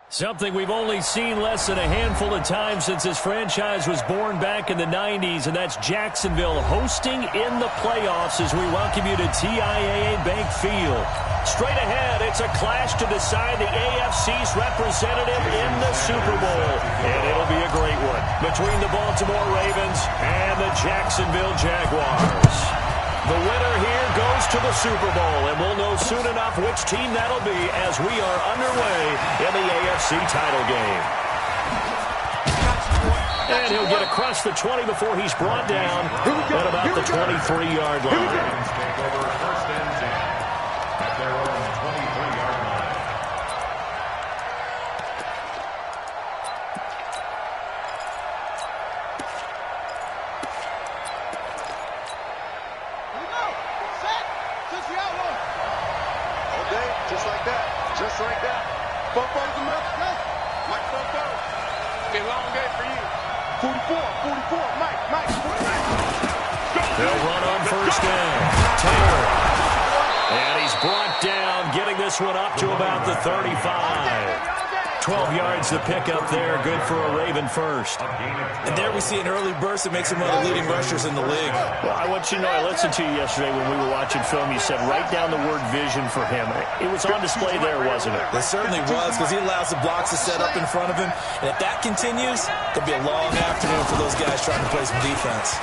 Something we've only seen less than a handful of times since this franchise was born back in the 90s, and that's Jacksonville hosting in the playoffs as we welcome you to TIAA Bank Field. Straight ahead, it's a clash to decide the AFC's representative in the Super Bowl, and it'll be a great one between the Baltimore Ravens and the Jacksonville Jaguars. The winner here goes to the Super Bowl, and we'll know soon enough which team that'll be as we are underway in the AFC title game. And he'll get across the 20 before he's brought down at about the 23-yard line. Just like that. Football's a mess. Mike, football. It's a long day for you. 44, Mike. They'll run on first down. Taylor. And he's brought down, getting this one up to about the 35. 12 yards to pick up there. Good for a Raven first. And there we see an early burst that makes him one of the leading rushers in the league. Well, I want you to know, I listened to you yesterday when we were watching film. You said write down the word vision for him. It was on display there, wasn't it? It certainly was, because he allows the blocks to set up in front of him. And if that continues, it'll be a long afternoon for those guys trying to play some defense.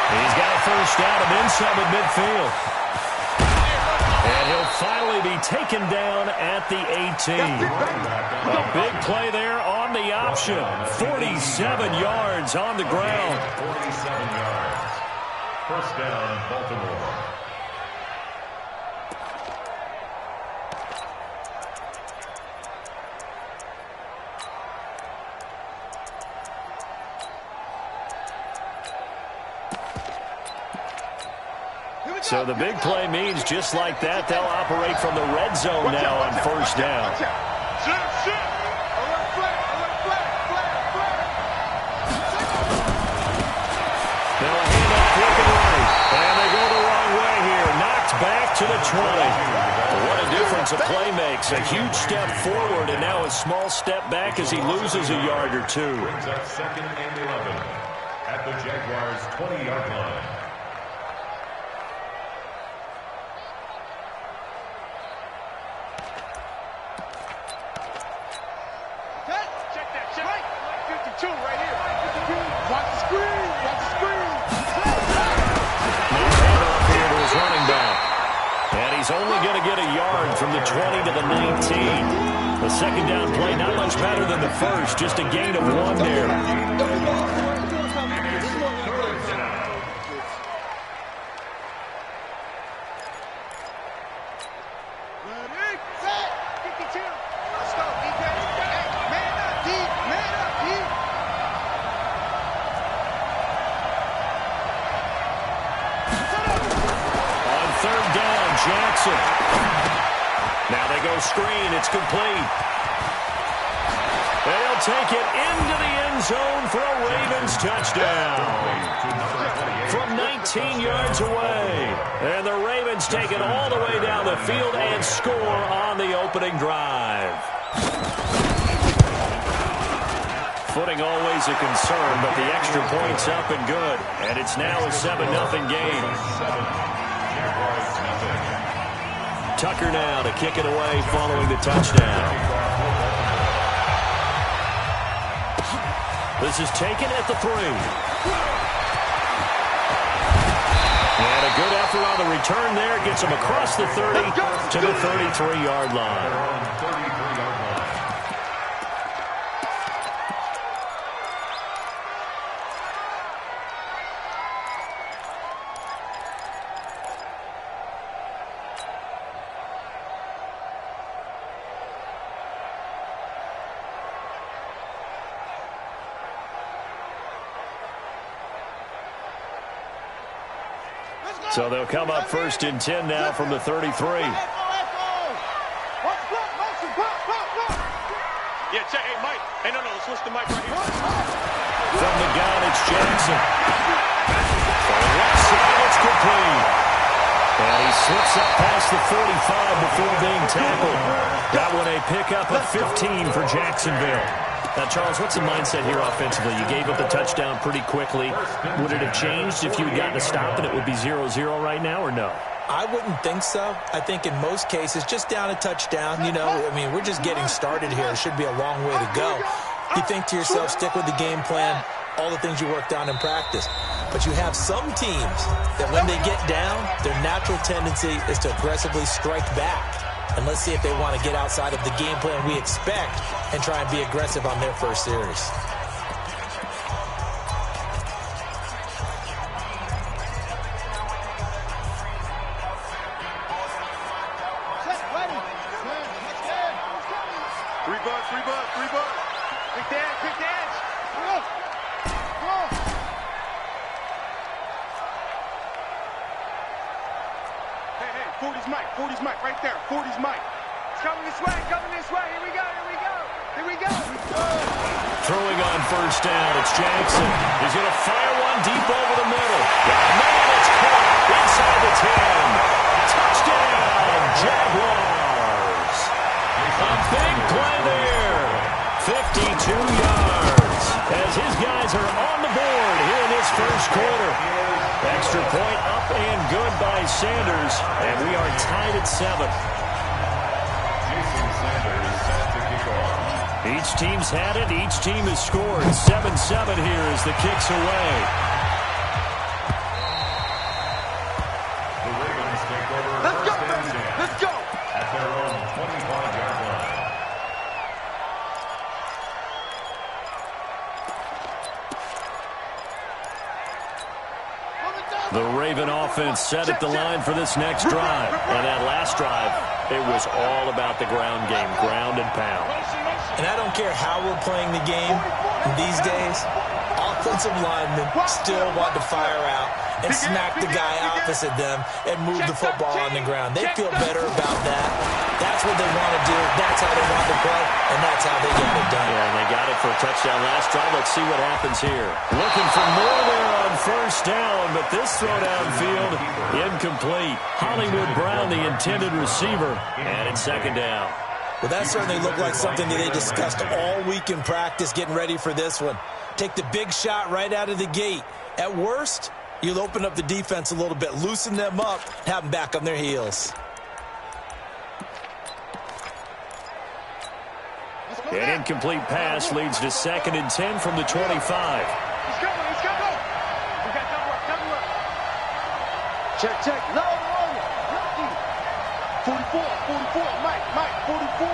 He's got a first down and then some at midfield. And he'll finally be taken down at the 18. A big play there on the option. 47 yards on the ground. 47 yards. First down, Baltimore. So the big play means just like that, they'll operate from the red zone now on first down. They'll hand off looking right, and they go the wrong way here. Knocked back to the 20. What a difference a play makes. A huge step forward, and now a small step back as he loses a yard or two. Brings up 2nd and 11 at the Jaguars' 20-yard line. He's only going to get a yard from the 20 to the 19. The second down play, not much better than the first, just a gain of 1 there. Jackson. Now they go screen. It's complete. They'll take it into the end zone for a Ravens touchdown. From 19 yards away. And the Ravens take it all the way down the field and score on the opening drive. Footing always a concern, but the extra point's up and good. And it's now a 7-0 game. Tucker now to kick it away following the touchdown. This is taken at the 3. And a good effort on the return there. Gets him across the 30 to the 33-yard line. So they'll come up 1st and 10 now from the 33. Yeah, check. Hey, Mike. Hey, no, switch the mic right here. From the gun, it's Jackson. On the left side, it's complete. And he's Slips up past the 45 before being tackled. That one a pickup of 15 for Jacksonville. Now, Charles, what's the mindset here offensively? You gave up the touchdown pretty quickly. Would it have changed if you had gotten a stop and it would be 0-0 right now, or no? I wouldn't think so. I think in most cases, just down a touchdown, you know, I mean, we're just getting started here. It should be a long way to go. You think to yourself, stick with the game plan, all the things you worked on in practice. But you have some teams that when they get down, their natural tendency is to aggressively strike back. And let's see if they want to get outside of the game plan we expect and try and be aggressive on their first series. Three bucks. Quick dance. Go. Hey, 40's Mike, right there. 40's Mike. It's coming this way. Here we go. Throwing on first down, it's Jackson. He's going to fire one deep over the middle. Man, it's caught inside the 10. Touchdown, Jaguars. A big play there. 52 yards as his guys are on the board here in this first quarter. Extra point up and good by Sanders, and we are tied at 7. Each team's had it. Each team has scored. 7-7 here as the kick's away. The Ravens take over. Let's go. At their own 25-yard line. The Raven offense set at the line for this next drive. And that last drive, it was all about the ground game, ground and pound. And I don't care how we're playing the game these days, offensive linemen still want to fire out and smack the guy opposite them and move the football on the ground. They feel better about that. That's what they want to do. That's how they want to play, and that's how they get it done. Yeah, and they got it for a touchdown last drive. Let's see what happens here. Looking for more there on first down, but this throw downfield, incomplete. Hollywood Brown, the intended receiver, and it's second down. Well, that certainly looked like something that they discussed all week in practice, getting ready for this one. Take the big shot right out of the gate. At worst, you'll open up the defense a little bit, loosen them up, have them back on their heels. An incomplete pass leads to 2nd and 10 from the 25. He's coming. We got double up. Check. No. 44, Mike, 44.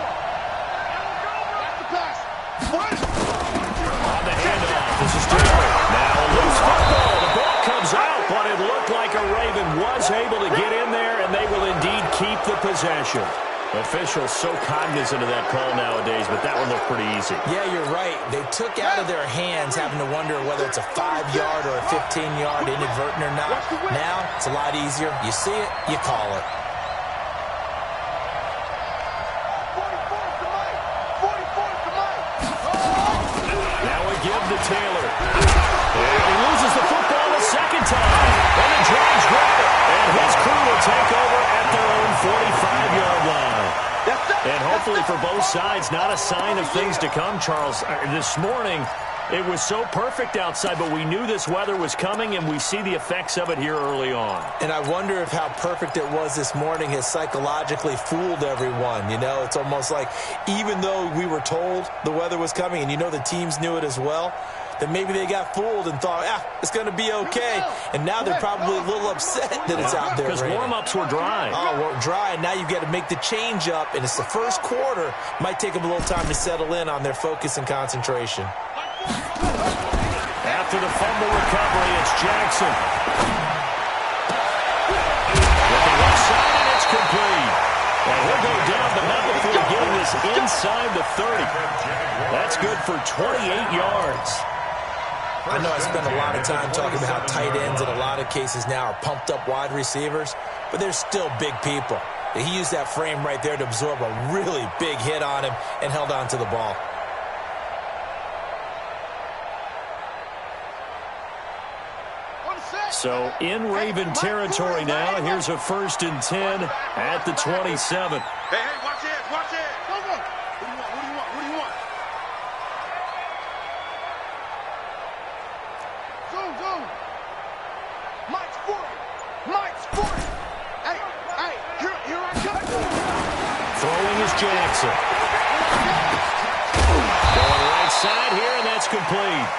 That's the pass. What? On the handoff, this is Taylor. Now a loose football. The ball comes out, but it looked like a Raven was able to get in there, and they will indeed keep the possession. Officials so cognizant of that call nowadays, but that one looked pretty easy. Yeah, you're right. They took out of their hands having to wonder whether it's a 5-yard or a 15-yard inadvertent or not. Now, it's a lot easier. You see it, you call it. To Taylor. And he loses the football a second time. And the Jags grab it. And his crew will take over at their own 45-yard line. And hopefully for both sides, not a sign of things to come, Charles. This morning, it was so perfect outside, but we knew this weather was coming, and we see the effects of it here early on. And I wonder if how perfect it was this morning has psychologically fooled everyone. You know, it's almost like even though we were told the weather was coming, and you know the teams knew it as well, that maybe they got fooled and thought, it's going to be okay. And now they're probably a little upset that it's out there. Because warm-ups were dry. Oh, we're dry, and now you've got to make the change up, and it's the first quarter. Might take them a little time to settle in on their focus and concentration. After the fumble recovery, it's Jackson. With the left side, and it's complete. And he'll go down, but not before getting this inside the 30. That's good for 28 yards. I know I spend a lot of time talking about how tight ends in a lot of cases now are pumped up wide receivers, but they're still big people. He used that frame right there to absorb a really big hit on him and held on to the ball. So in Raven territory now. Here's a 1st and 10 at the 27. Hey, watch it, watch it. Go, go. What do you want, what do you want, what do you want? Zoom, zoom. Mike's 40. Mike's 40. Hey, here I come. Throwing is Jackson. Going right side here, and that's complete.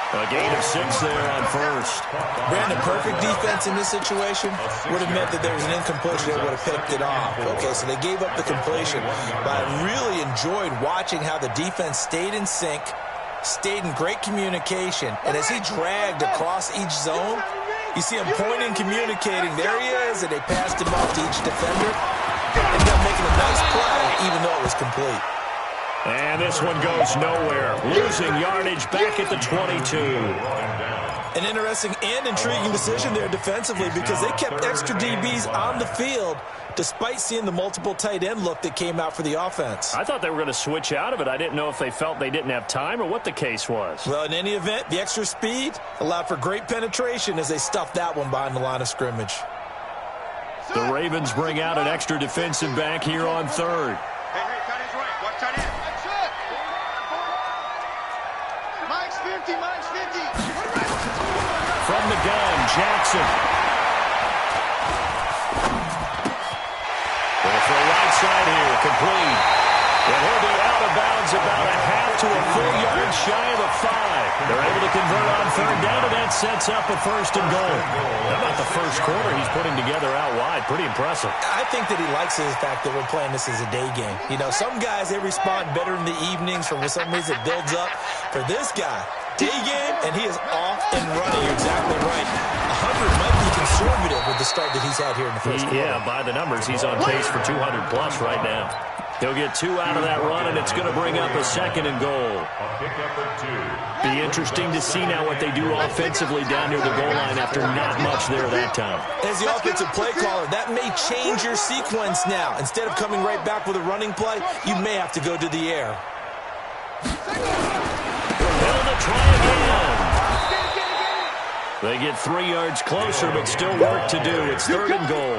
A gain of 6 there on 1st. Brandon, perfect defense in this situation would have meant that there was an incompletion that would have picked it off. Okay, so they gave up the completion. But I really enjoyed watching how the defense stayed in sync, stayed in great communication, and as he dragged across each zone, you see him pointing, communicating. There he is, and they passed him off to each defender. Ended up making a nice play, even though it was complete. And this one goes nowhere. Losing yardage back at the 22. An interesting and intriguing decision there defensively because they kept extra DBs on the field despite seeing the multiple tight end look that came out for the offense. I thought they were going to switch out of it. I didn't know if they felt they didn't have time or what the case was. Well, in any event, the extra speed allowed for great penetration as they stuffed that one behind the line of scrimmage. The Ravens bring out an extra defensive back here on 3rd. Hey, tight end's right. Watch tight end. Mike's 50, Mike's 50. From the gun, Jackson. Going for a right side here, complete. And he'll be out of bounds about a half to a full yard shy of the 5. They're able to convert on 3rd down, and that sets up a 1st and goal. How about the first quarter he's putting together out wide? Pretty impressive. I think that he likes the fact that we're playing this as a day game. You know, some guys, they respond better in the evenings. For some reason, it builds up. For this guy, day game, and he is off and running. You're exactly right. 100 might be conservative with the start that he's had here in the first quarter. Yeah, by the numbers, he's on pace for 200-plus right now. He'll get 2 out of that run, and it's going to bring up a 2nd and goal. Be interesting to see now what they do offensively down near the goal line after not much there that time. As the offensive play caller, that may change your sequence now. Instead of coming right back with a running play, you may have to go to the air. Well, to try again. They get 3 yards closer, but still work to do. It's 3rd and goal.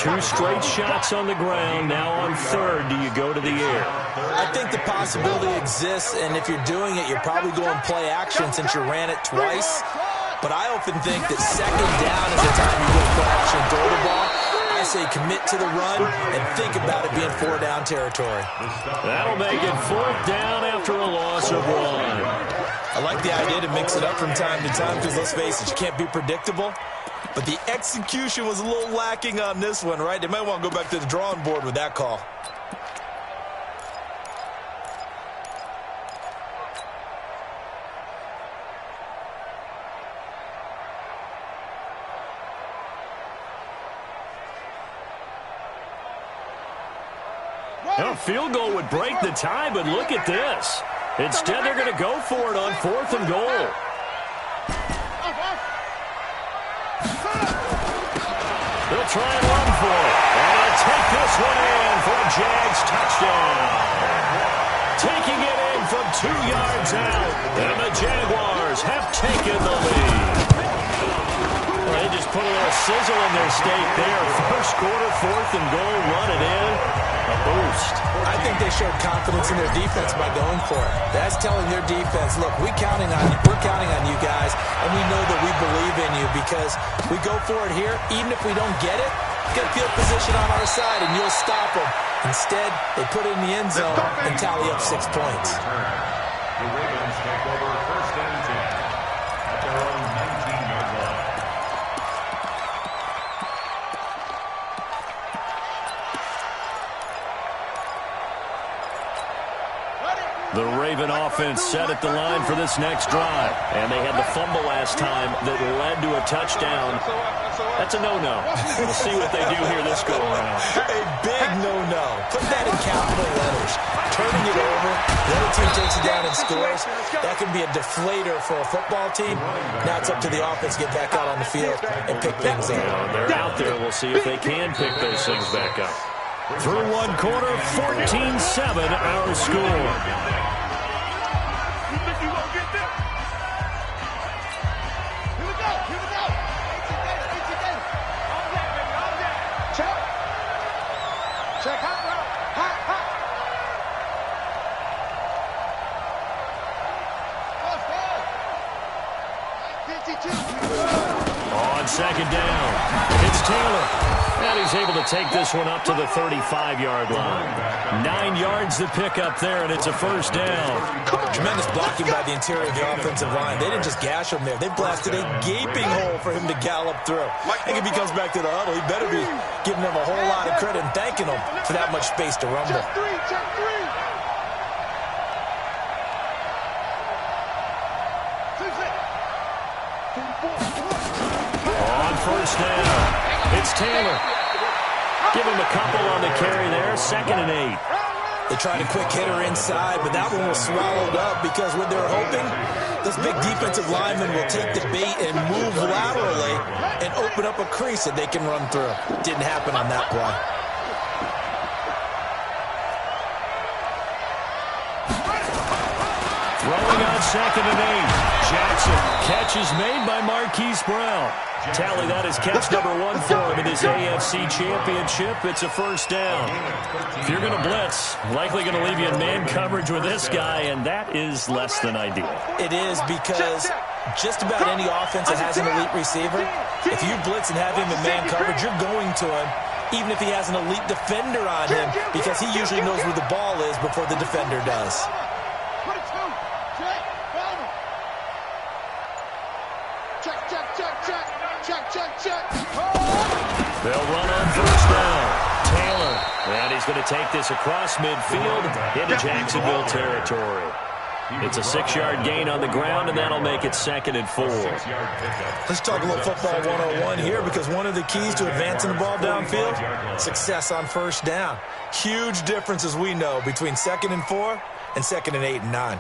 2 straight shots on the ground. Now on 3rd, do you go to the air? I think the possibility exists, and if you're doing it, you're probably going play action since you ran it twice. But I often think that 2nd down is the time you go play action, throw the ball. I say commit to the run and think about it being 4-down territory. That'll make it 4th down after a loss of 1. I like the idea to mix it up from time to time because, let's face it, you can't be predictable. But the execution was a little lacking on this one, right? They might want to go back to the drawing board with that call. Well, field goal would break the tie, but look at this. Instead, they're going to go for it on 4th and goal. They'll try and run for it. And take this one in for a Jags touchdown. Taking it in from 2 yards out. And the Jaguars have taken the lead. Well, they just put a little sizzle in their steak there. First quarter, 4th and goal, run it in. A boost. I think they showed confidence in their defense by going for it. That's telling their defense, look, we're counting on you guys, and we know that we believe in you because we go for it here. Even if we don't get it, get field position on our side, and you'll stop them. Instead, they put it in the end zone and tally up 6 points. The Ravens take over 1st and 10 at their own 19-yard line. The Raven offense set at the line for this next drive. And they had the fumble last time that led to a touchdown. That's a no-no. We'll see what they do here this go-around. A big no-no. Put that in capital letters. Turning it over, the other team takes it down and scores. That can be a deflator for a football team. Now it's up to the offense to get back out on the field and pick things up. They're out there. We'll see if they can pick those things back up. Through 1 quarter, 14-7 our score. second down. It's Taylor. And he's able to take this one up to the 35-yard line. 9 yards to pick up there, and it's a first down. Tremendous blocking by the interior of the offensive line. They didn't just gash him there. They blasted a gaping hole for him to gallop through. I think if he comes back to the huddle, he better be giving them a whole lot of credit and thanking them for that much space to rumble. Check three. On first down, it's Taylor. Give him a couple on the carry there, 2nd and 8. They tried a quick hitter inside, but that one was swallowed up because what they're hoping, this big defensive lineman will take the bait and move laterally and open up a crease that they can run through. Didn't happen on that play. Throwing on 2nd and 8. Jackson. Catch is made by Marquise Brown. Tally, that is catch number 1 for him in this AFC Championship. It's a first down. If you're going to blitz, likely going to leave you in man coverage with this guy, and that is less than ideal. It is because just about any offense that has an elite receiver, if you blitz and have him in man coverage, you're going to him, even if he has an elite defender on him, because he usually knows where the ball is before the defender does. They'll run on first down. Taylor. And he's going to take this across midfield into Jacksonville territory. It's a 6-yard gain on the ground, and that'll make it 2nd and 4. Let's talk a little football 101 here, because one of the keys to advancing the ball downfield, success on first down. Huge difference, as we know, between 2nd and 4 and 2nd and 8 and 9.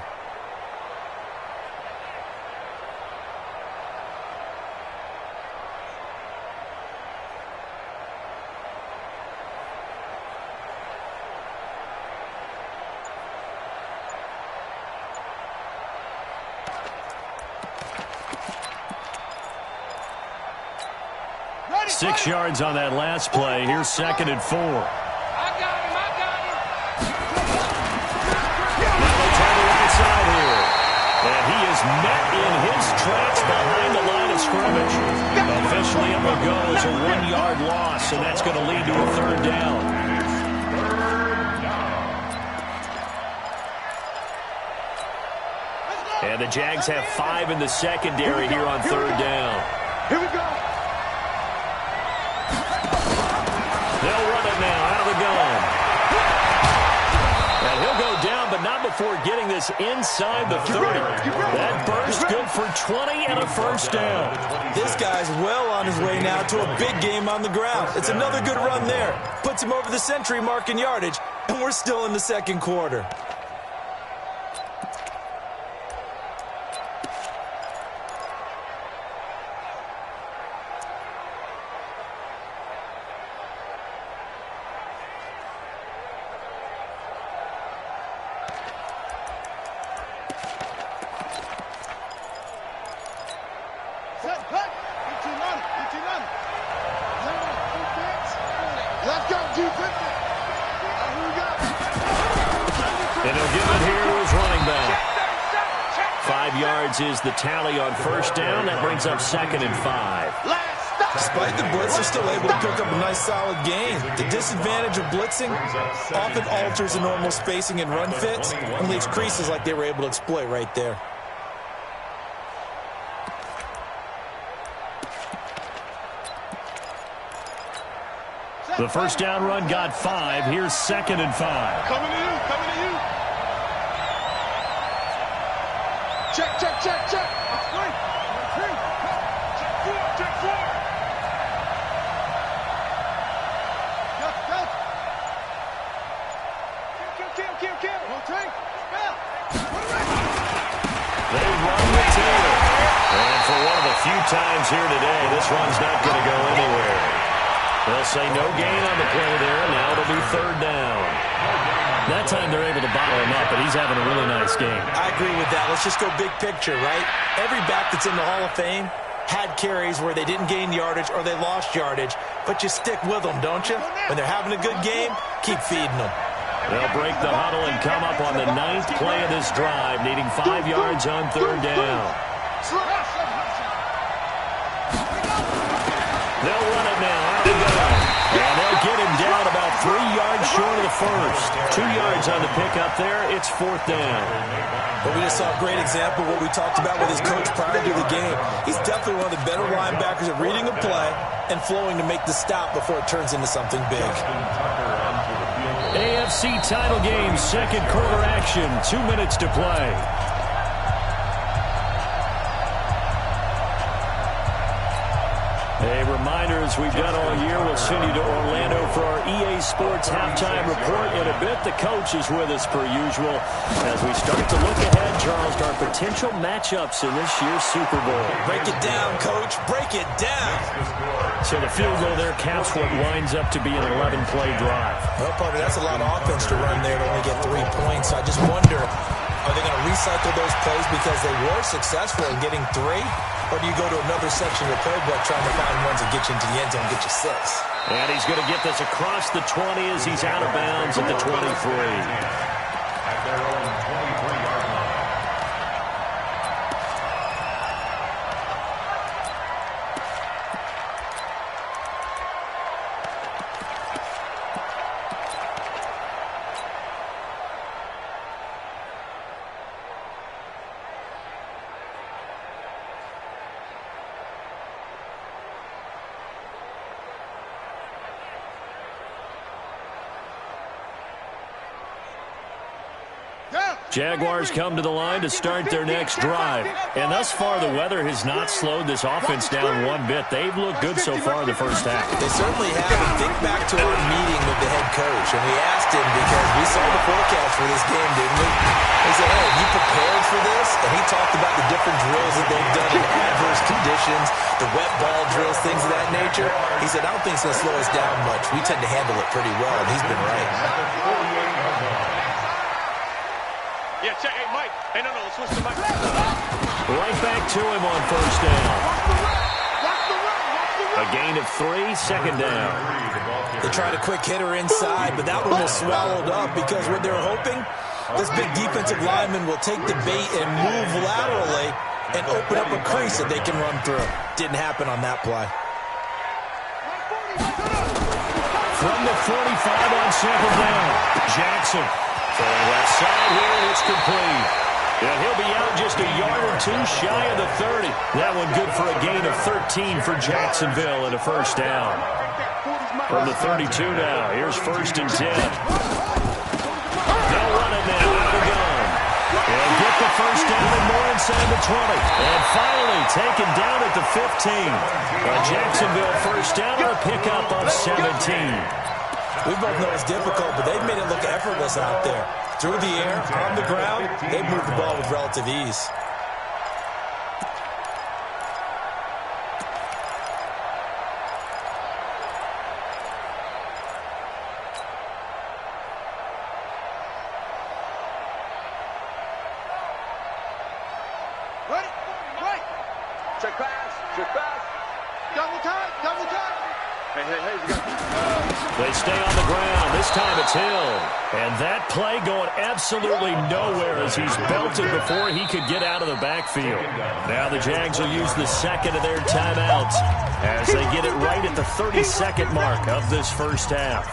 Six yards on that last play. Here's 2nd and 4. I got him. Now they try the right side here. And he is met in his tracks behind the line of scrimmage. Officially, it will go as a 1-yard loss, and that's going to lead to a 3rd down. And the Jags have 5 in the secondary here on 3rd down. Here we go. They'll run it now out of the gun. And he'll go down, but not before getting this inside the 30. That burst good for 20 and a first down. This guy's well on his way now to a big game on the ground. It's another good run there. Puts him over the century mark in yardage, and we're still in the 2nd quarter. And he'll give it here to his running back. 5 yards is the tally on first down. That brings up 2nd and 5. Despite the blitz, they're still able to pick up a nice solid gain. The disadvantage of blitzing often alters the normal spacing and run fits and leaves creases like they were able to exploit right there. The first down run got 5. Here's 2nd and 5. Coming to you. Check. Check 4. They run with Taylor. And for one of the few times here today, this run's not going to go anywhere. They'll say no gain on the play there. Now it'll be 3rd down. That time they're able to bottle him up, but he's having a really nice game. I agree with that. Let's just go big picture, right? Every back that's in the Hall of Fame had carries where they didn't gain yardage or they lost yardage, but you stick with them, don't you? When they're having a good game, keep feeding them. They'll break the huddle and come up on the 9th play of this drive, needing 5 yards on 3rd down. They'll run it now. Out they go. And they'll get him down about 3 yards short of the first. 2 yards on the pickup there. It's 4th down. But we just saw a great example of what we talked about with his coach prior to the game. He's definitely one of the better linebackers at reading a play and flowing to make the stop before it turns into something big. AFC title game, second quarter action. 2 minutes to play. A reminder, as we've done all year, we'll send you to Orlando for our EA Sports halftime report. In a bit, the coach is with us per usual as we start to look ahead, Charles, to our potential matchups in this year's Super Bowl. Break it down, Coach. Break it down. So the field goal there counts what winds up to be an 11-play drive. Well, partner, that's a lot of offense to run there to only get 3 points. I just wonder, are they going to recycle those plays because they were successful in getting 3? Or do you go to another section of the playbook trying to find ones that get you into the end zone and get you 6? And he's going to get this across the 20 as he's out of bounds at the 23. At their own 23-yard line. Jaguars come to the line to start their next drive. And thus far, the weather has not slowed this offense down one bit. They've looked good so far in the first half. They certainly have. And think back to our meeting with the head coach. And we asked him because we saw the forecast for this game, didn't we? He said, hey, you prepared for this? And he talked about the different drills that they've done in adverse conditions, the wet ball drills, things of that nature. He said, I don't think it's going to slow us down much. We tend to handle it pretty well, and he's been right. Yeah, check. Hey, Mike. Hey, no, switch to Mike. Right back to him on first down. A gain of 3, second down. They tried a quick hitter inside, but that one was swallowed up because what they were hoping, this big defensive lineman will take the bait and move laterally and open up a crease that they can run through. Didn't happen on that play. From the 45 on second down, Jackson. Throwing left side here, and it's complete. And he'll be out just a yard or 2 shy of the 30. That one good for a gain of 13 for Jacksonville and a first down. From the 32 now, here's 1st and 10. They'll run it now, out of gun. They'll get the first down and more inside the 20. And finally taken down at the 15. A Jacksonville first down or a pickup of 17. We both know it's difficult, but they've made it look effortless out there. Through the air, on the ground, they've moved the ball with relative ease. Ready? Right. Check pass. Double time. Hey, you got They stay on the ground. This time it's Hill. And that play going absolutely nowhere as he's belted before he could get out of the backfield. Now the Jags will use the second of their timeouts as they get it right at the 30-second mark of this first half.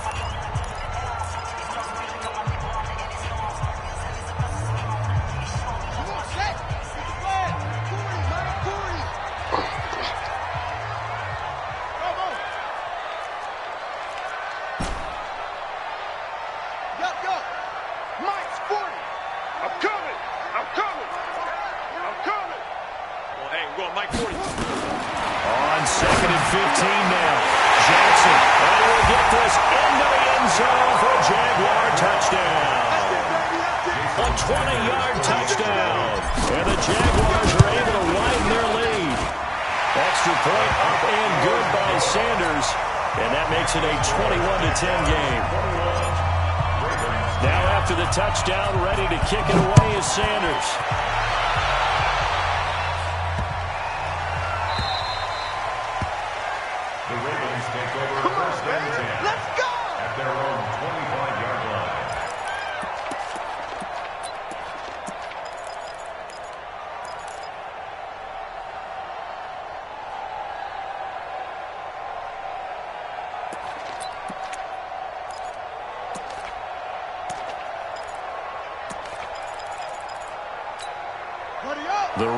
On second and 15 now. Jackson will get this into the end zone for a Jaguar touchdown. A 20-yard touchdown. And the Jaguars are able to widen their lead. Extra point up and good by Sanders. And that makes it a 21-10 game. Now after the touchdown, ready to kick it away is Sanders. The Ravens take over first and 10. Let's go! At their own 25-yard line.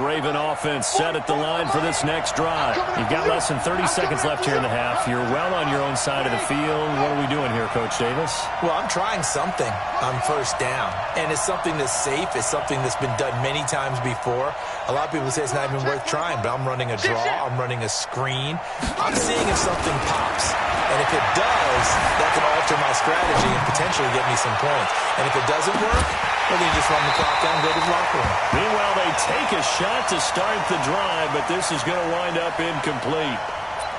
Raven offense set at the line for this next drive. You've got less than 30 seconds left here in the half. You're well on your own side of the field. What are we doing here, Coach Davis? Well, I'm trying something on first down, and it's something that's safe. It's something that's been done many times before. A lot of people say it's not even worth trying, but I'm running a draw. I'm running a screen. I'm seeing if something pops. And if it does, that can alter my strategy and potentially get me some points. And if it doesn't work, well, then you just run the clock down and go to the locker room. Meanwhile, they take a shot to start the drive, but this is going to wind up incomplete.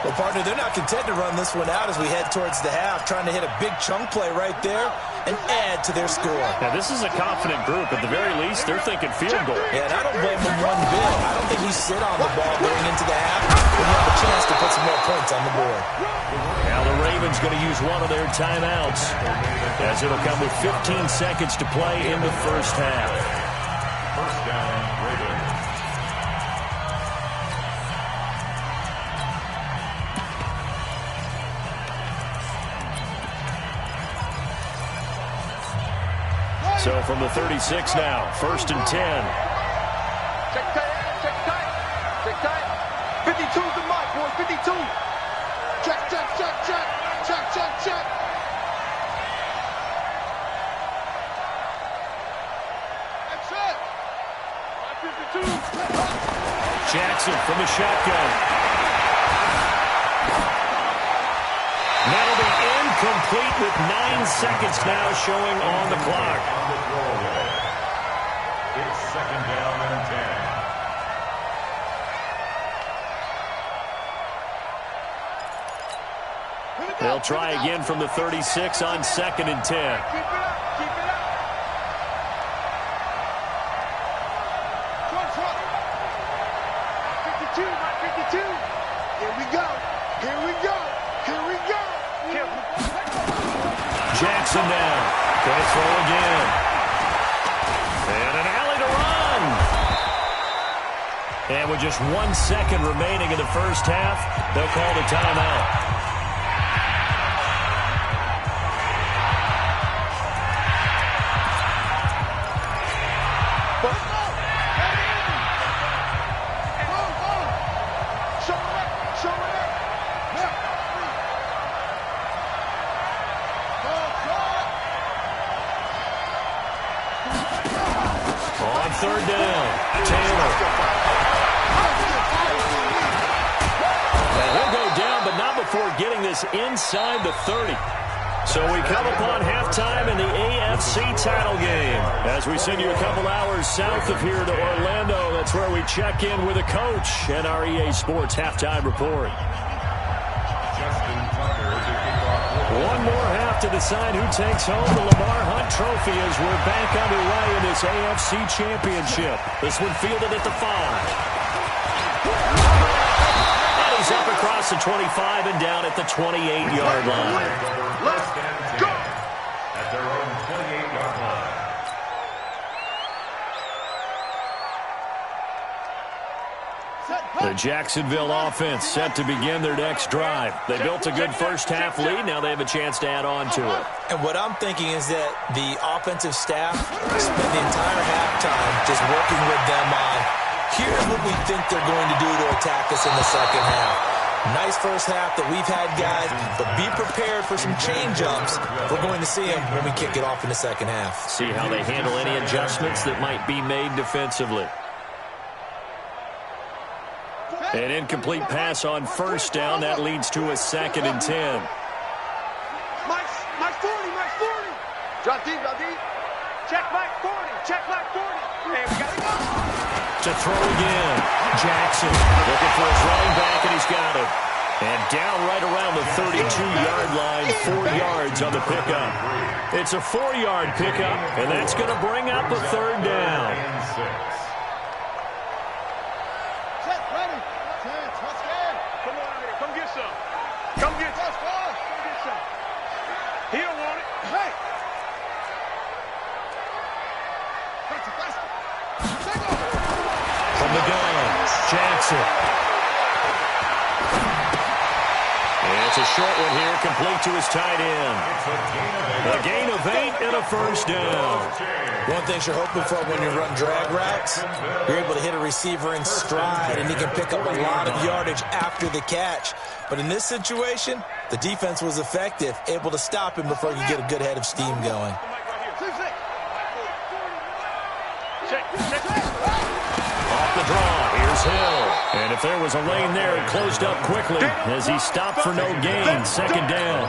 Well, partner, they're not content to run this one out as we head towards the half, trying to hit a big chunk play right there and add to their score. Now, this is a confident group. At the very least, they're thinking field goal. Yeah, and I don't blame them one bit. I don't think you sit on the ball going into the half when you have a chance to put some more points on the board. Now the Ravens going to use one of their timeouts as it'll come with 15 seconds to play in the first half. First down, Ravens. So from the 36 now, 1st and 10. Check tight, check tight, check tight. 52's the mark, boys, 52. Check, check, check, check, check, check, check. That's it. 52. Jackson from the shotgun. That'll be incomplete with 9 seconds now showing on the clock. It's 2nd down and 10. They'll try again from the 36 on 2nd and 10. Keep it up, keep it up. Front. 52, my 52. Here we go, here we go, here we go. Jackson now. Gonna throw again. And an alley to run. And with just 1 second remaining in the first half, they'll call the timeout. On 3rd down, Taylor. And he'll go down, but not before getting this inside the 30. So we come upon halftime in the AFC title game. As we send you a couple hours south of here to Orlando, that's where we check in with a coach and our EA Sports halftime report. One more half to decide who takes home the Lamar Hunt Trophy as we're back underway in this AFC Championship. This one fielded at the 5. And he's up across the 25 and down at the 28-yard line. Let's go! At their own 28-yard line. The Jacksonville offense set to begin their next drive. They built a good first-half lead. Now they have a chance to add on to it. And what I'm thinking is that the offensive staff spent the entire halftime just working with them on, here's what we think they're going to do to attack us in the second half. Nice first half that we've had, guys, but be prepared for some change-ups. We're going to see them when we kick it off in the second half. See how they handle any adjustments that might be made defensively. An incomplete pass on 1st down. That leads to a 2nd and 10. Mike 40, Mike 40. Drop deep, drop deep. Check Mike 40, check Mike 40. Hey, we got to go. To throw again. Jackson looking for his running back, and he's got it. And down right around the 32-yard line, 4 yards on the pickup. It's a 4-yard pickup, and that's going to bring up a 3rd down. Come get some. Come get some. He don't want it. Hey. From the gun, Jackson. And It's a short one here, complete to his tight end. A gain of 8 and a first down. One thing you're hoping for when you run drag routes, you're able to hit a receiver in stride, and he can pick up a lot of yardage after the catch. But in this situation, the defense was effective, able to stop him before he could get a good head of steam going. Off the draw, here's Hill. And if there was a lane there, it closed up quickly as he stopped for no gain. Second down.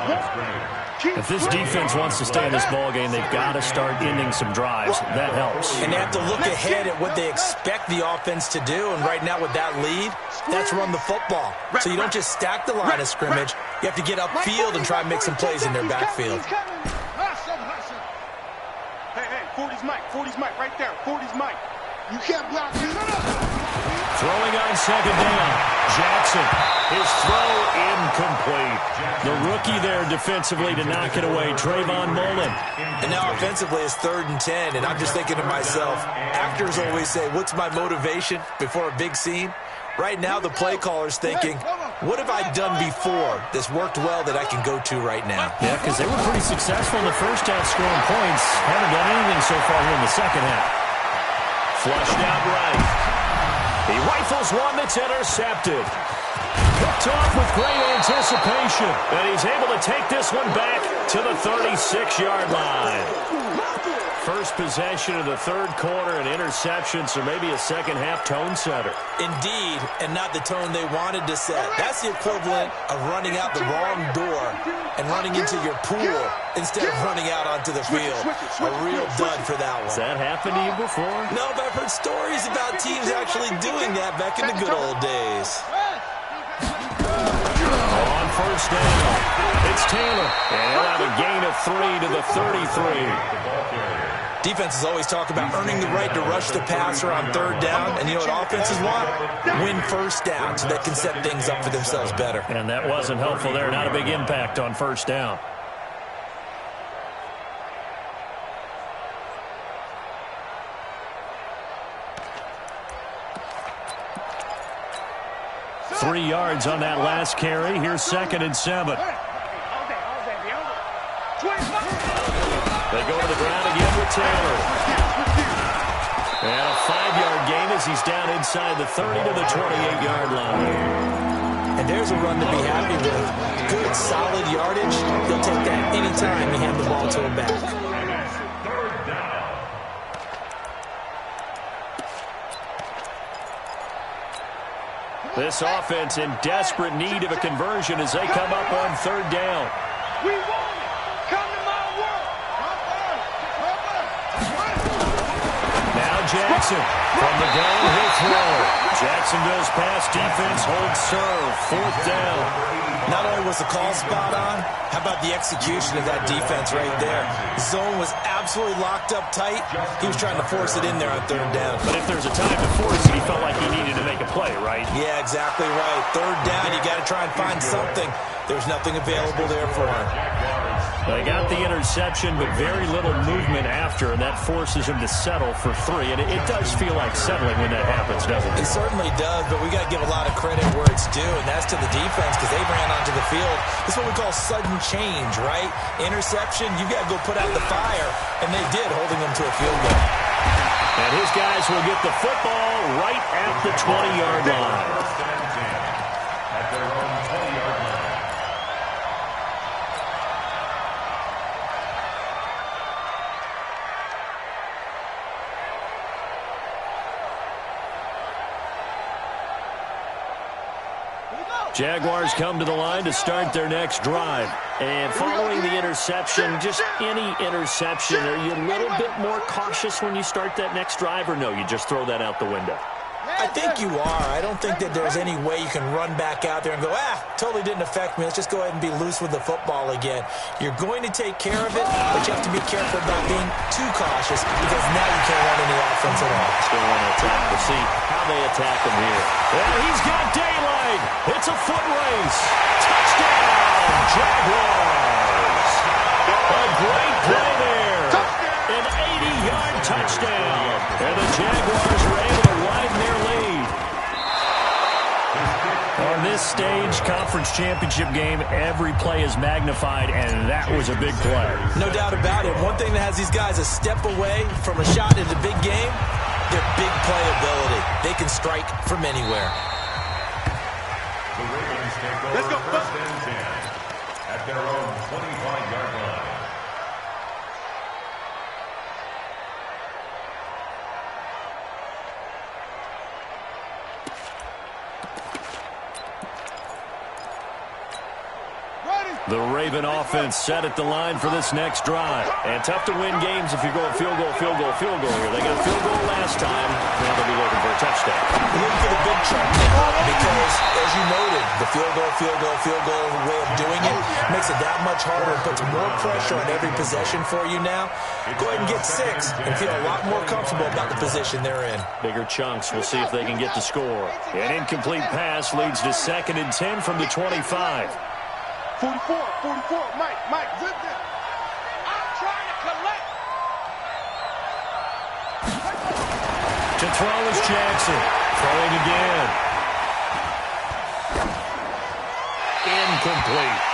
If this defense wants to stay in this ballgame, they've got to start ending some drives. That helps. And they have to look ahead at what they expect the offense to do. And right now with that lead, that's run the football. So you don't just stack the line of scrimmage. You have to get upfield and try and make some plays in their backfield. Hey, 40's Mike right there. 40's Mike. You can't block me. Throwing on second down. Jackson. His throw incomplete. The rookie there defensively to knock it away. Trayvon Mullen. And now offensively it's 3rd and 10. And I'm just thinking to myself, actors always say, what's my motivation before a big scene? Right now the play caller's thinking, what have I done before that's worked well that I can go to right now? Yeah, because they were pretty successful in the first half scoring points. Haven't done anything so far here in the second half. Flushed out right. He rifles one that's intercepted. Picked off with great anticipation. And he's able to take this one back to the 36-yard line. First possession of the third quarter, an interception, so maybe a second-half tone setter. Indeed, and not the tone they wanted to set. That's the equivalent of running out the wrong door and running into your pool instead of running out onto the field. A real dud for that one. Has that happened to you before? No, but I've heard stories about teams actually doing that back in the good old days. On first down, it's Taylor. And he'll have a gain of 3 to the 33. Defenses always talk about earning the right to rush the passer on 3rd down. And you know what offenses want? Win first down so they can set things up for themselves better. And that wasn't helpful there. Not a big impact on first down. Three yards on that last carry. Here's 2nd and 7. They go to the ground again with Taylor. And a 5-yard gain as he's down inside the 30 to the 28-yard line. And there's a run to be happy with. Good, solid yardage. He'll take that anytime you hand the ball to him back. This offense in desperate need of a conversion as they come up on 3rd down. We want it. Come to my world. Now Jackson from the gun, he'll throw. Jacksonville's pass defense holds serve. 4th down. Not only was the call spot on, how about the execution of that defense right there? Zone was absolutely locked up tight. He was trying to force it in there on 3rd down. But if there's a time to force it, he felt like he needed to make a play, right? Yeah, exactly right. 3rd down, you got to try and find something. There's nothing available there for him. They got the interception, but very little movement after, and that forces him to settle for 3. And it does feel like settling when that happens, doesn't it? It certainly does, but we got to give a lot of credit where it's due, and that's to the defense because they ran onto the field. This is what we call sudden change, right? Interception, you got to go put out the fire, and they did, holding them to a field goal. And his guys will get the football right at the 20-yard line. Jaguars come to the line to start their next drive. And following the interception, just any interception, are you a little bit more cautious when you start that next drive, or no, you just throw that out the window? I think you are. I don't think that there's any way you can run back out there and go, totally didn't affect me. Let's just go ahead and be loose with the football again. You're going to take care of it, but you have to be careful about being too cautious because now you can't run any offense at all. Let's go on attack. We'll see how they attack him here. And he's got daylight. It's a foot race. Touchdown, Jaguars. A great play there. An 80-yard touchdown. And the Jaguars are able to widen their lead. On this stage conference championship game, every play is magnified, and that was a big play. No doubt about it. One thing that has these guys a step away from a shot in the big game, their big play ability. They can strike from anywhere. The Ravens take over first and 10 at their own 25-yard line. The Raven offense set at the line for this next drive. And tough to win games if you're going field goal, field goal, field goal here. They got a field goal last time. Now they'll be looking for a touchdown. Looking for the big chunk because, as you noted, the field goal way of doing it makes it that much harder and puts more pressure on every possession for you now. Go ahead and get 6 and feel a lot more comfortable about the position they're in. Bigger chunks. We'll see if they can get the score. An incomplete pass leads to 2nd and 10 from the 25. 44, Mike, zip it. I'm trying to collect. To throw is Jackson. Throwing again. Incomplete.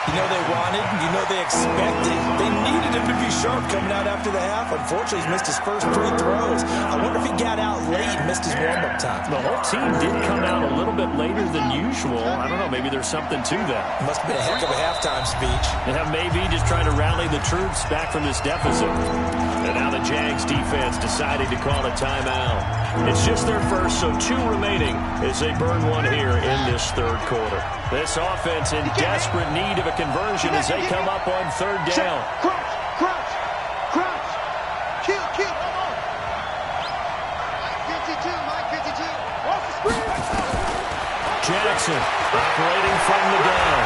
You know they wanted, you know they expected. They needed him to be sharp coming out after the half. Unfortunately, he's missed his first 3 throws. I wonder if he got out late and missed his warm-up time. The whole team did come out a little bit later than usual. I don't know, maybe there's something to that. Must have been a heck of a halftime speech. Yeah, maybe just trying to rally the troops back from this deficit. And now the Jags defense decided to call a timeout. It's just their first, so 2 remaining as they burn one here in this 3rd quarter. This offense in desperate need of a conversion as they come up on 3rd down. Crouch. Kill. Come on. Mike 52. Off the screen. Jackson operating from the gun.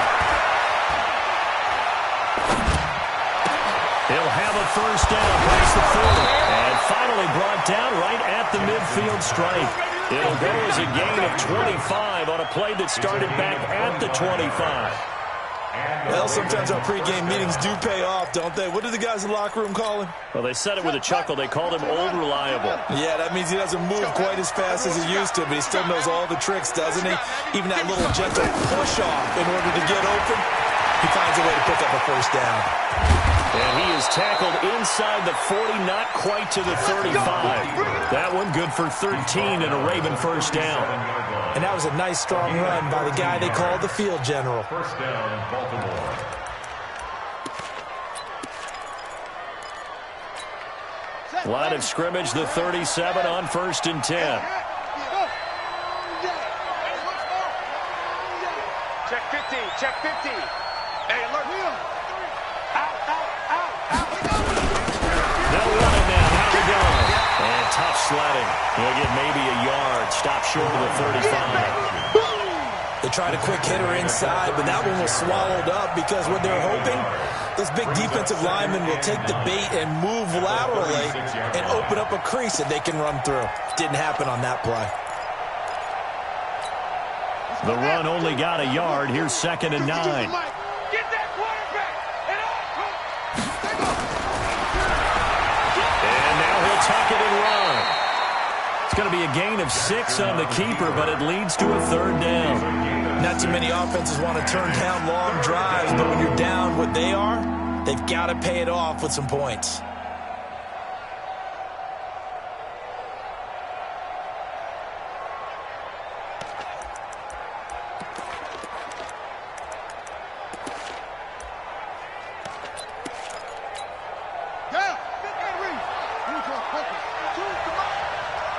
He'll have a 1st down past the 40. And finally brought down right at the midfield stripe. It'll go as a gain of 25 on a play that started back at the 25. Well, sometimes our pregame meetings do pay off, don't they? What do the guys in the locker room call him? Well, they said it with a chuckle. They called him Old Reliable. Yeah, that means he doesn't move quite as fast as he used to, but he still knows all the tricks, doesn't he? Even that little gentle push-off in order to get open, he finds a way to pick up a 1st down. And he is tackled inside the 40, not quite to the 35. That one good for 13 and a Raven 1st down. And that was a nice, strong run by the guy they call the field general. 1st down, Baltimore. Line of scrimmage, the 37 on 1st and 10. Check 50. Hey, alert. Out. They'll run it now. How we going? And tough sledding. He'll get maybe a yard. Stop short of the 35. They tried a quick hitter inside, but that one was swallowed up because what they're hoping, this big defensive lineman will take the bait and move laterally and open up a crease that they can run through. Didn't happen on that play. The run only got a yard. Here's 2nd and 9. Get that quarterback. And now he'll tuck it and run. It's going to be a gain of 6 on the keeper, but it leads to a 3rd down. Not too many offenses want to turn down long drives, but when you're down what they are, they've got to pay it off with some points.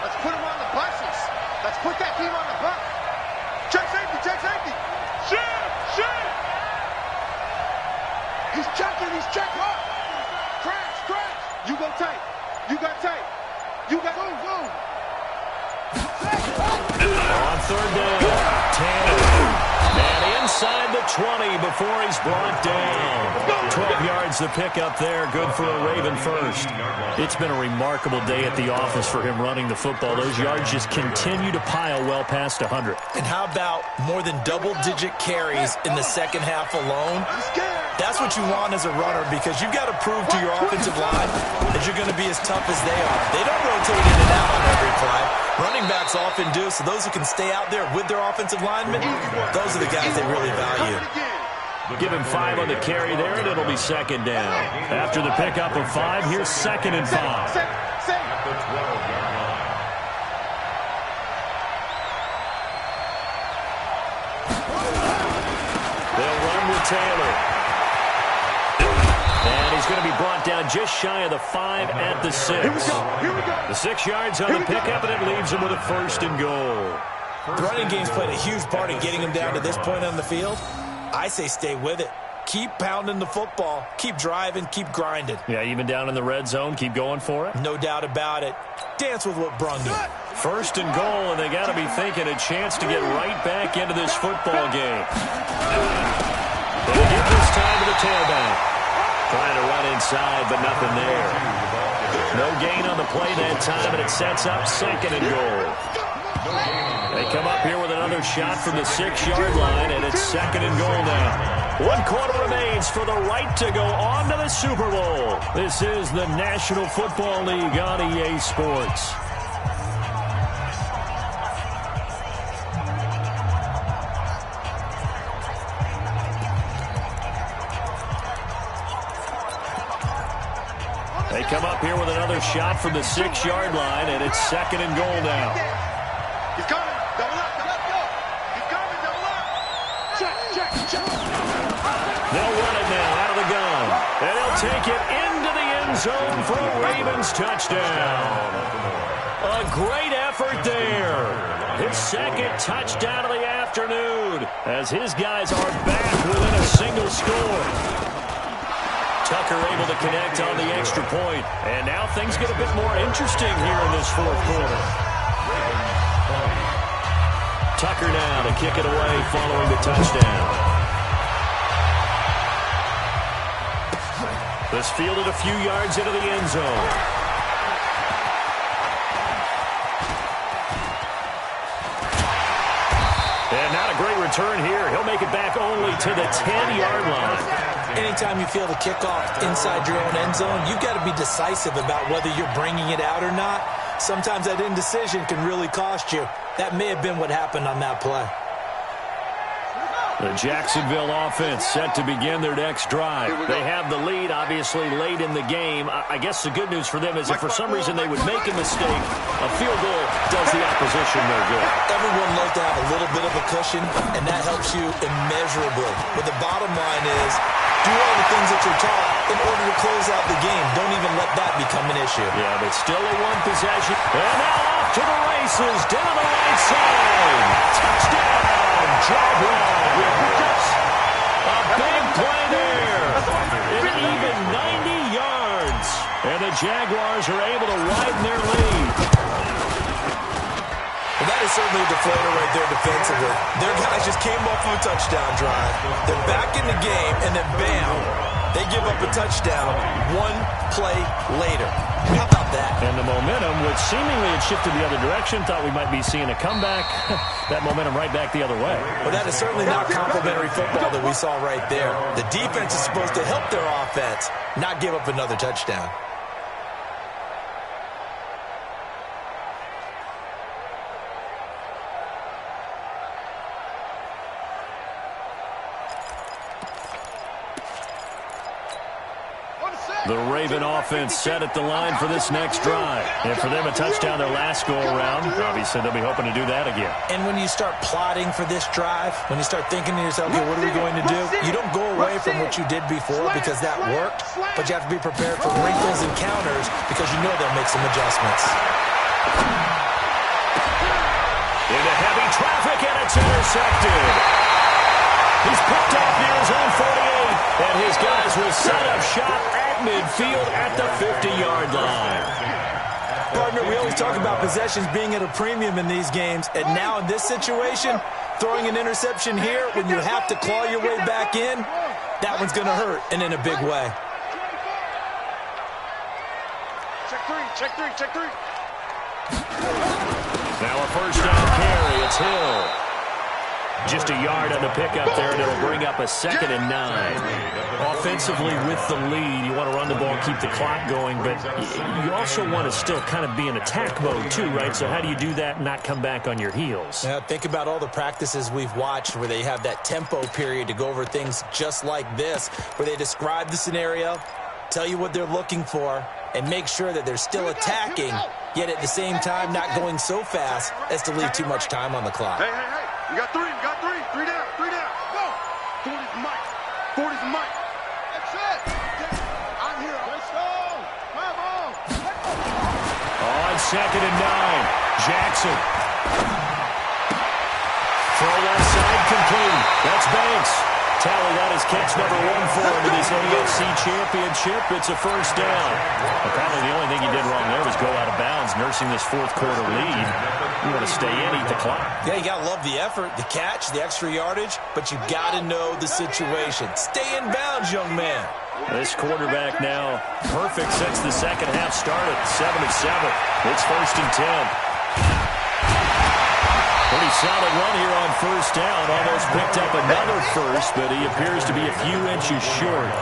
Let's put him on the buses. Let's put that team on the bus. Check safety. Shit. He's checking. Crash. You go tight. You got tight. Go. On 3rd down, 10. And inside the 20 before he's brought down. 12 yards the pickup there. Good for a Raven 1st. It's been a remarkable day at the office for him running the football. Those yards just continue to pile well past 100. And how about more than double-digit carries in the 2nd half alone? That's what you want as a runner, because you've got to prove to your offensive line that you're going to be as tough as they are. They don't rotate in and out on every play. Running backs often do, so those who can stay out there with their offensive linemen, those are the guys they really value. Give him 5 on the carry there, and it'll be second down. After the pickup of 5, here's 2nd and 5. At the 12-yard line. They'll run with Taylor. And he's going to be brought down just shy of the 5 at the 6. Here we go. The 6 yards on the pickup, and it leaves him with a 1st and goal. The running game's played a huge part in getting him down to this point on the field. I say stay with it. Keep pounding the football. Keep driving. Keep grinding. Yeah, even down in the red zone, keep going for it. No doubt about it. Dance with what brung you. 1st and goal, and they got to be thinking a chance to get right back into this football game. They'll give this time to the tailback. Trying to run inside, but nothing there. No gain on the play that time, and it sets up 2nd and goal. They come up here with another shot from the 6-yard line, and it's 2nd and goal now. 1 quarter remains for the right to go on to the Super Bowl. This is the National Football League on EA Sports. They come up here with another shot from the 6-yard line, and it's 2nd and goal now. He's coming. Double up. He's coming. Double up. Check. They'll run it now out of the gun. And he'll take it into the end zone for a Ravens touchdown. A great effort there. His 2nd touchdown of the afternoon, as his guys are back within a single score. Tucker able to connect on the extra point. And now things get a bit more interesting here in this 4th quarter. Tucker now to kick it away following the touchdown. This fielded a few yards into the end zone. And not a great return here. He'll make it back only to the 10-yard line. Anytime you feel the kickoff inside your own end zone, you've got to be decisive about whether you're bringing it out or not. Sometimes that indecision can really cost you. That may have been what happened on that play. The Jacksonville offense set to begin their next drive. They have the lead, obviously, late in the game. I guess the good news for them is if for some reason they would make a mistake, a field goal does the opposition no good. Everyone loves to have a little bit of a cushion, and that helps you immeasurably. But the bottom line is, do all the things that you're taught in order to close out the game. Don't even let that become an issue. Yeah, but still a 1 possession. And now off to the races, down the right side. Touchdown, Jaguars. A big play there. An even 90 yards. And the Jaguars are able to widen their lead. Well, that is certainly a deflator right there defensively. Their guys just came off of a touchdown drive. They're back in the game, and then bam, they give up a touchdown 1 play later. How about that? And the momentum, which seemingly had shifted the other direction, thought we might be seeing a comeback. That momentum right back the other way. Well, that is certainly not complimentary football that we saw right there. The defense is supposed to help their offense, not give up another touchdown. The Raven offense set at the line for this next drive. And for them, a touchdown their last go-around. Obviously, they'll be hoping to do that again. And when you start plotting for this drive, when you start thinking to yourself, okay, what are we going to do? You don't go away from what you did before because that worked, but you have to be prepared for wrinkles and counters because you know they'll make some adjustments. Into heavy traffic, and it's intercepted. He's picked off near his own 48, and his guys will set up shop at midfield at the 50-yard line. Partner, we always talk about possessions being at a premium in these games, and now in this situation, throwing an interception here when you have to claw your way back in, that one's going to hurt, and in a big way. Check three. Now a first down carry. It's Hill. Just a yard on the pickup there, and it'll bring up a 2nd and 9. Offensively with the lead, you want to run the ball, keep the clock going, but you also want to still kind of be in attack mode too, right? So how do you do that and not come back on your heels? Yeah, think about all the practices we've watched where they have that tempo period to go over things just like this, where they describe the scenario, tell you what they're looking for, and make sure that they're still attacking, yet at the same time not going so fast as to leave too much time on the clock. Hey, hey, hey. You got three. You got three. 3 down. 3 down. Go. 40's Mike. 40's Mike. That's it. I'm here. Let's go. Come on. On 2nd and 9. Jackson. Throw left side complete. That's Banks. Tally that is catch number 1 for him in this AFC Championship. It's a first down. Apparently the only thing he did wrong there was go out of bounds, nursing this 4th quarter lead. You want to stay in, eat the clock. Yeah, you got to love the effort, the catch, the extra yardage, but you got to know the situation. Stay in bounds, young man. This quarterback now perfect since the second half started. 7 of 7. It's 1st and 10. Pretty solid run here on first down. Almost picked up another first, but he appears to be a few inches short.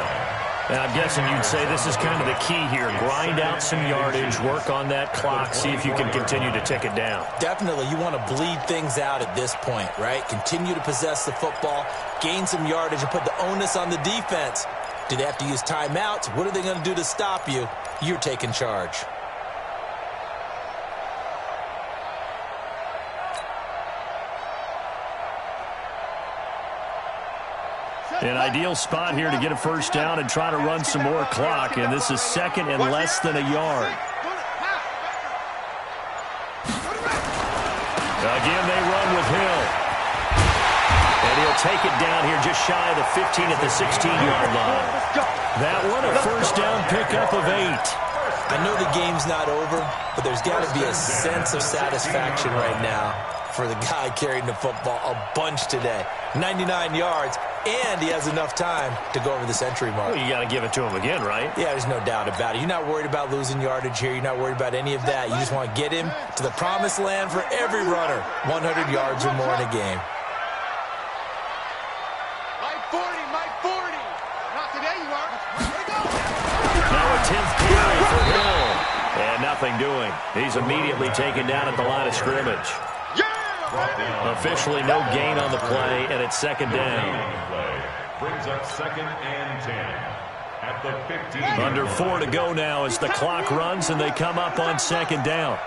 And I'm guessing you'd say this is kind of the key here. Grind out some yardage, work on that clock, see if you can continue to tick it down. Definitely. You want to bleed things out at this point, right? Continue to possess the football, gain some yardage, and put the onus on the defense. Do they have to use timeouts? What are they going to do to stop you? You're taking charge. An ideal spot here to get a first down and try to run some more clock, and this is 2nd and less than a yard. Again, they run with Hill. And he'll take it down here just shy of the 15 at the 16-yard line. That one a first down pickup of 8. I know the game's not over, but there's got to be a sense of satisfaction right now for the guy carrying the football a bunch today. 99 yards, and he has enough time to go over the century mark. Well, you got to give it to him again, right? Yeah, there's no doubt about it. You're not worried about losing yardage here. You're not worried about any of that. You just want to get him to the promised land for every runner. 100 yards or more in a game. Mike 40, Mike 40. Not today, you are. Now a 10th carry for Hill. And nothing doing. He's immediately taken down at the line of scrimmage. Officially no gain on the play, and it's 2nd down. Brings up 2nd and 10 at the 15. Under 4 to go now as the clock runs, and they come up on 2nd down.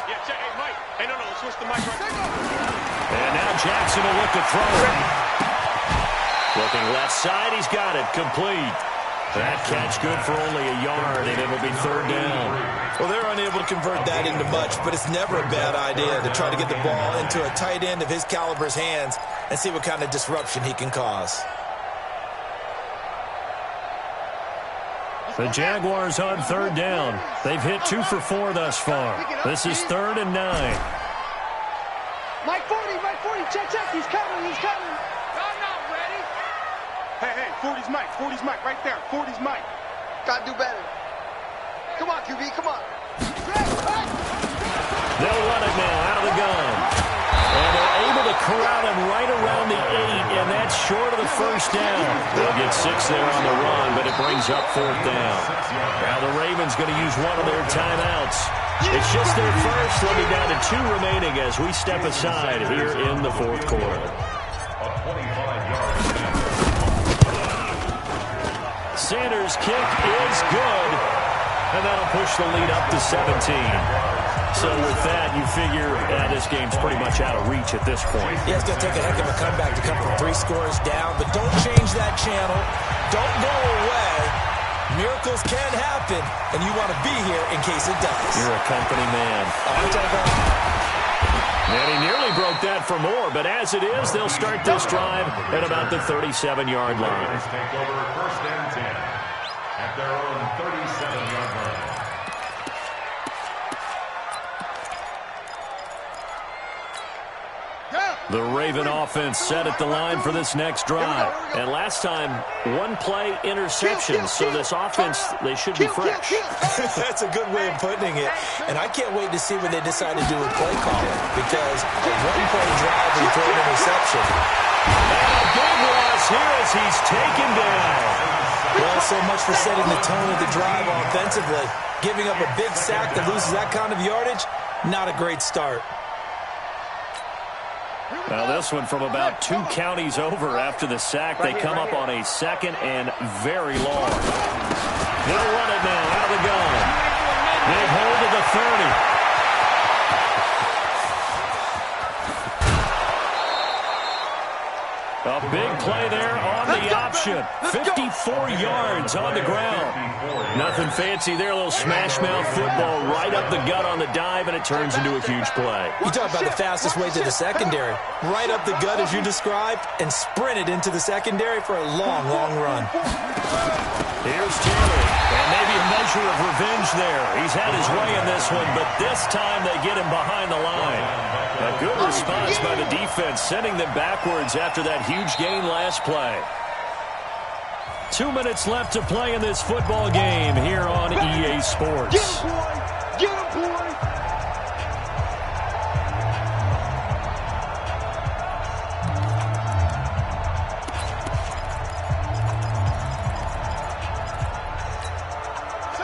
Yeah, check. Hey, Mike. Hey, no, switch the mic right. And now Jackson will look to throw it. Looking left side, he's got it. Complete. That catch good for only a yard, and it'll be 3rd down. Well, they're unable to convert that into much, but it's never a bad idea to try to get the ball into a tight end of his caliber's hands and see what kind of disruption he can cause. The Jaguars on 3rd down. They've hit 2 for 4 thus far. This is 3rd and 9. Mike 40, check, he's coming. I'm not ready. Hey, 40's Mike, right there. 40's Mike. Gotta do better. Come on, QB, come on. They'll run it now out of the gun. And they're able to corral him right around the 8, and that's short of the first down. They'll get 6 there on the run, but it brings up 4th down. Now the Ravens going to use one of their timeouts. It's just their first. They'll be down to 2 remaining as we step aside here in the 4th quarter. A 25-yard. Sanders' kick is good, and that'll push the lead up to 17. So with that, you figure this game's pretty much out of reach at this point. Yeah, it's going to take a heck of a comeback to come from 3 scores down, but don't change that channel. Don't go away. Miracles can happen, and you want to be here in case it does. You're a company man. And he nearly broke that for more, but as it is, they'll start this drive at about the 37-yard line. Take over 1st and 10 at their own 37-yard line. Yeah. The Raven offense set at the line for this next drive. And last time, one-play interception. So this offense, they should be fresh. That's a good way of putting it. And I can't wait to see what they decide to do with play calling. Because a one-play drive and throw an interception. And a big loss here as he's taken down. Well, so much for setting the tone of the drive offensively. Giving up a big sack that loses that kind of yardage, not a great start. Now this one from about 2 counties over after the sack. They come up on a 2nd and very long. They'll run it now out of the gun. Big hold of the 30. A big play there on the option. 54 yards on the ground. Nothing fancy there. A little smash-mouth football right up the gut on the dive, and it turns into a huge play. You talk about the fastest way to the secondary. Right up the gut, as you described, and sprinted into the secondary for a long, long run. Here's Taylor, and maybe a measure of revenge there. He's had his way in this one, but this time they get him behind the line. A good response by the defense, sending them backwards after that huge gain last play. 2 minutes left to play in this football game here on EA Sports. Get him, boy! Get him, boy!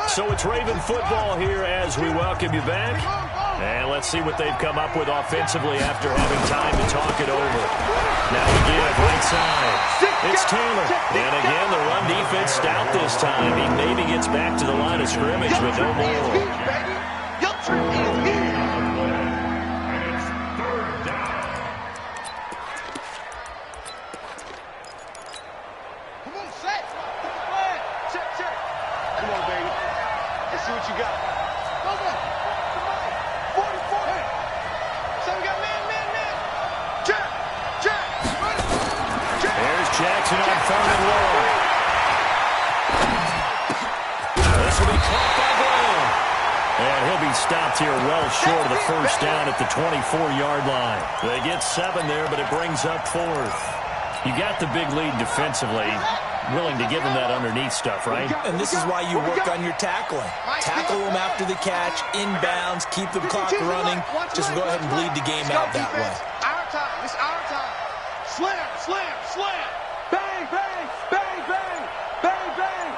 So it's Raven football here as we welcome you back. And let's see what they've come up with offensively after having time to talk it over. Now again, right side. It's Taylor. And again, the run defense stout this time. He maybe gets back to the line of scrimmage, but no more. Stopped here well short of the first down at the 24-yard line. They get 7 there, but it brings up 4th. You got the big lead defensively. Willing to give them that underneath stuff, right? And this is why you work on your tackling. Tackle them after the catch, inbounds, keep the clock running. Just go ahead and bleed the game out that way. Our time. It's our time. Slam, slam, slam. Bang, bang, bang, bang, bang, bang.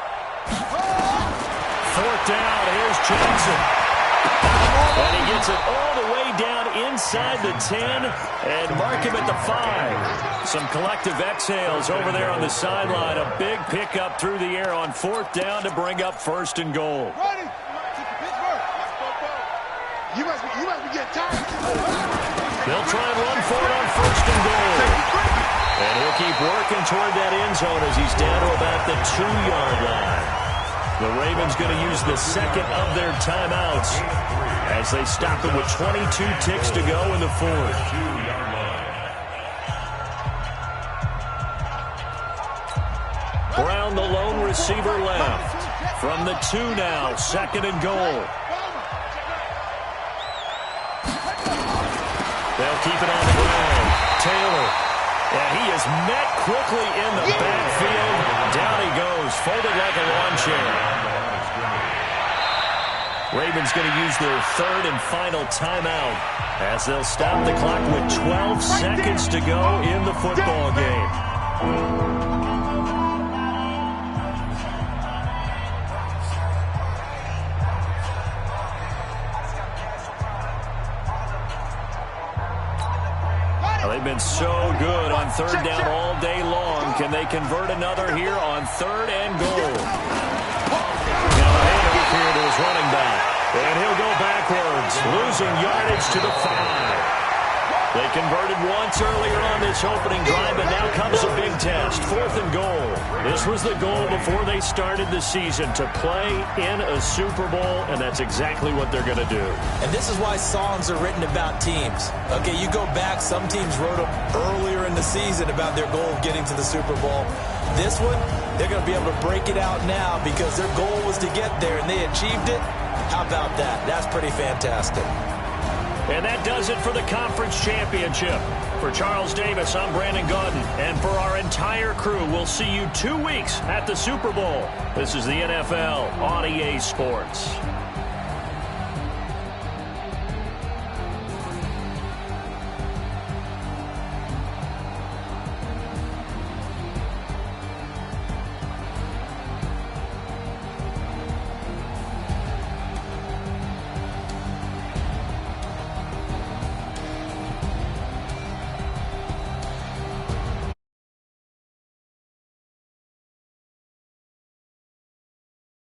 4th down. Here's Johnson. And he gets it all the way down inside the 10 and mark him at the 5. Some collective exhales over there on the sideline. A big pickup through the air on 4th down to bring up 1st and goal. You must be getting tired. They'll try and run for it on 1st and goal. And he'll keep working toward that end zone as he's down to about the 2-yard line. The Ravens going to use the 2nd of their timeouts as they stop it with 22 ticks to go in the 4th. Brown, the lone receiver left. From the 2 now, 2nd and goal. They'll keep it on the ground. Taylor. And he is met quickly in the backfield. Down he goes, folded like a lawn chair. Ravens going to use their 3rd and final timeout as they'll stop the clock with 12 seconds to go in the football game. They've been so good on 3rd down all day long. Can they convert another here on 3rd and goal? Now a handoff here to his running back. And he'll go backwards, losing yardage to the 5. They converted once earlier on this opening drive, and now comes a big test. 4th and goal. This was the goal before they started the season, to play in a Super Bowl, and that's exactly what they're going to do. And this is why songs are written about teams. Okay, you go back, some teams wrote them earlier in the season about their goal of getting to the Super Bowl. This one, they're going to be able to break it out now because their goal was to get there, and they achieved it. How about that? That's pretty fantastic. And that does it for the conference championship. For Charles Davis, I'm Brandon Gaudin. And for our entire crew, we'll see you 2 weeks at the Super Bowl. This is the NFL on EA Sports.